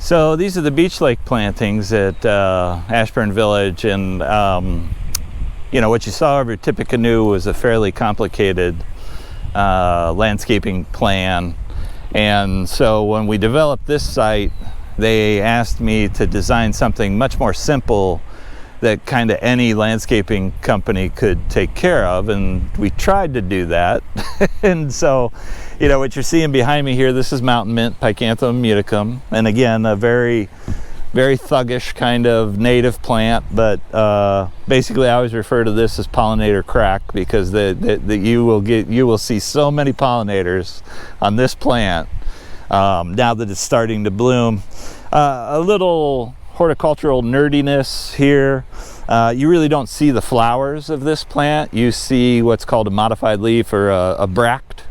So these are the Beech Lake plantings at Ashburn Village, and you know, what you saw over Tippecanoe was a fairly complicated landscaping plan. And so when we developed this site, they asked me to design something much more simple that kind of any landscaping company could take care of, and we tried to do that. And so, you know, what you're seeing behind me here, this is mountain mint, Picanthoum muticum, and again, a very thuggish kind of native plant, but basically I always refer to this as pollinator crack, because you will see so many pollinators on this plant now that it's starting to bloom. A little horticultural nerdiness here. You really don't see the flowers of this plant. You see what's called a modified leaf, or a bract.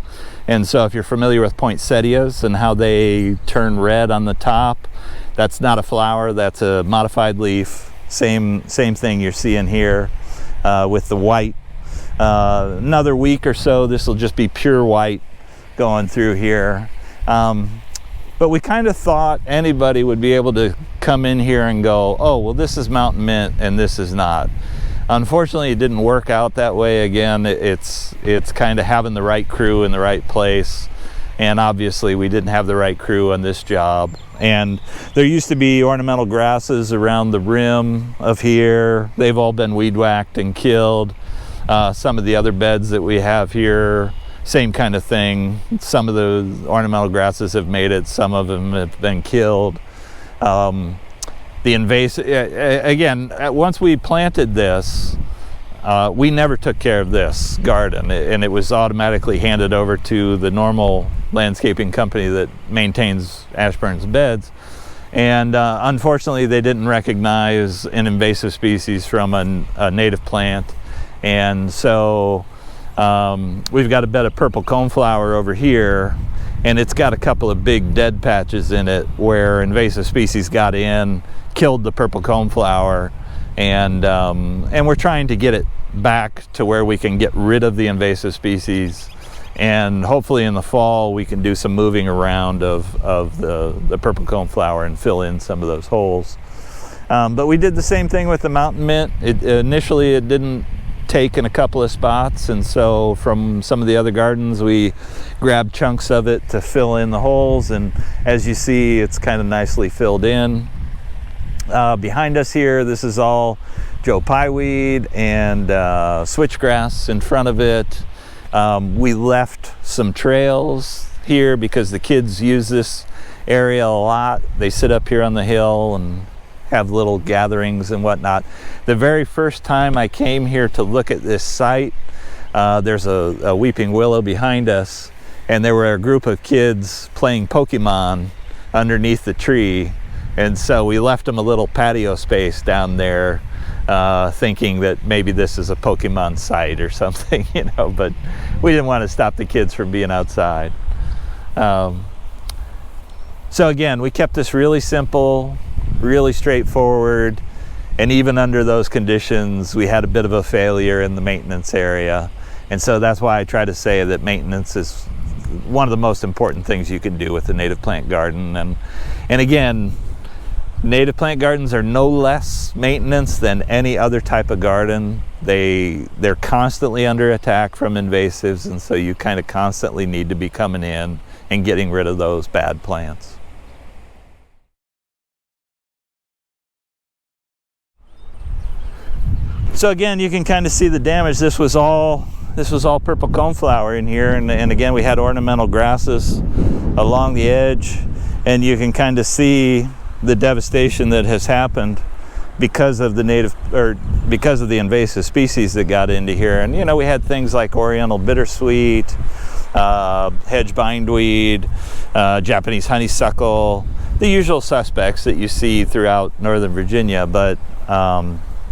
And so if you're familiar with poinsettias and how they turn red on the top, that's not a flower, that's a modified leaf. Same thing you're seeing here with the white. Another week or so, this will just be pure white going through here. But we kind of thought anybody would be able to come in here and go, oh, well, this is mountain mint and this is not. Unfortunately, it didn't work out that way. Again, it's kind of having the right crew in the right place. And obviously we didn't have the right crew on this job. And there used to be ornamental grasses around the rim of here. They've all been weed whacked and killed. Some of the other beds that we have here, same kind of thing. Some of the ornamental grasses have made it, some of them have been killed. The invasive, again, once we planted this, we never took care of this garden, and it was automatically handed over to the normal landscaping company that maintains Ashburn's beds. And unfortunately, they didn't recognize an invasive species from a native plant. And so we've got a bed of purple coneflower over here, and it's got a couple of big dead patches in it where invasive species got in, killed the purple coneflower, and we're trying to get it back to where we can get rid of the invasive species, and hopefully in the fall we can do some moving around of the purple coneflower and fill in some of those holes. But we did the same thing with the mountain mint. Initially it didn't take in a couple of spots, and so from some of the other gardens we grabbed chunks of it to fill in the holes, and as you see, it's kind of nicely filled in. Behind us here, this is all Joe-Pye weed and switchgrass in front of it. We left some trails here because the kids use this area a lot. They sit up here on the hill and have little gatherings and whatnot. The very first time I came here to look at this site, there's a weeping willow behind us, and there were a group of kids playing Pokemon underneath the tree, and so we left them a little patio space down there, thinking that maybe this is a Pokemon site or something, you know, but we didn't want to stop the kids from being outside. So again, we kept this really simple, really straightforward, and even under those conditions we had a bit of a failure in the maintenance area. And so that's why I try to say that maintenance is one of the most important things you can do with a native plant garden. And again, native plant gardens are no less maintenance than any other type of garden. They're constantly under attack from invasives, and so you kind of constantly need to be coming in and getting rid of those bad plants. So again, you can kind of see the damage. This was all purple coneflower in here, and again we had ornamental grasses along the edge, and you can kind of see the devastation that has happened because of the invasive species that got into here. And you know, we had things like oriental bittersweet, hedge bindweed, Japanese honeysuckle, the usual suspects that you see throughout Northern Virginia, but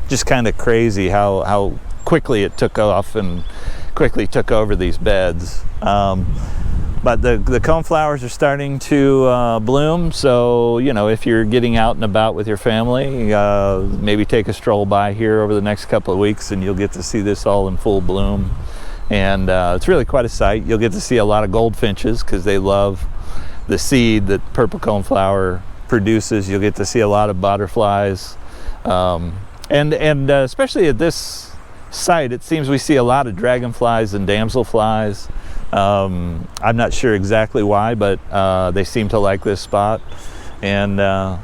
just kind of crazy how quickly it took off and quickly took over these beds. But the coneflowers are starting to bloom, so you know, if you're getting out and about with your family, maybe take a stroll by here over the next couple of weeks and you'll get to see this all in full bloom. And it's really quite a sight. You'll get to see a lot of goldfinches because they love the seed that purple coneflower produces. You'll get to see a lot of butterflies, and especially at this site, it seems we see a lot of dragonflies and damselflies. I'm not sure exactly why, but they seem to like this spot, and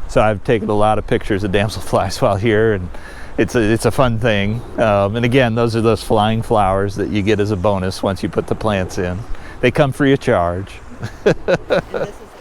so I've taken a lot of pictures of damselflies while here, and it's a fun thing. And again, those are those flying flowers that you get as a bonus once you put the plants in. They come free of charge. And this is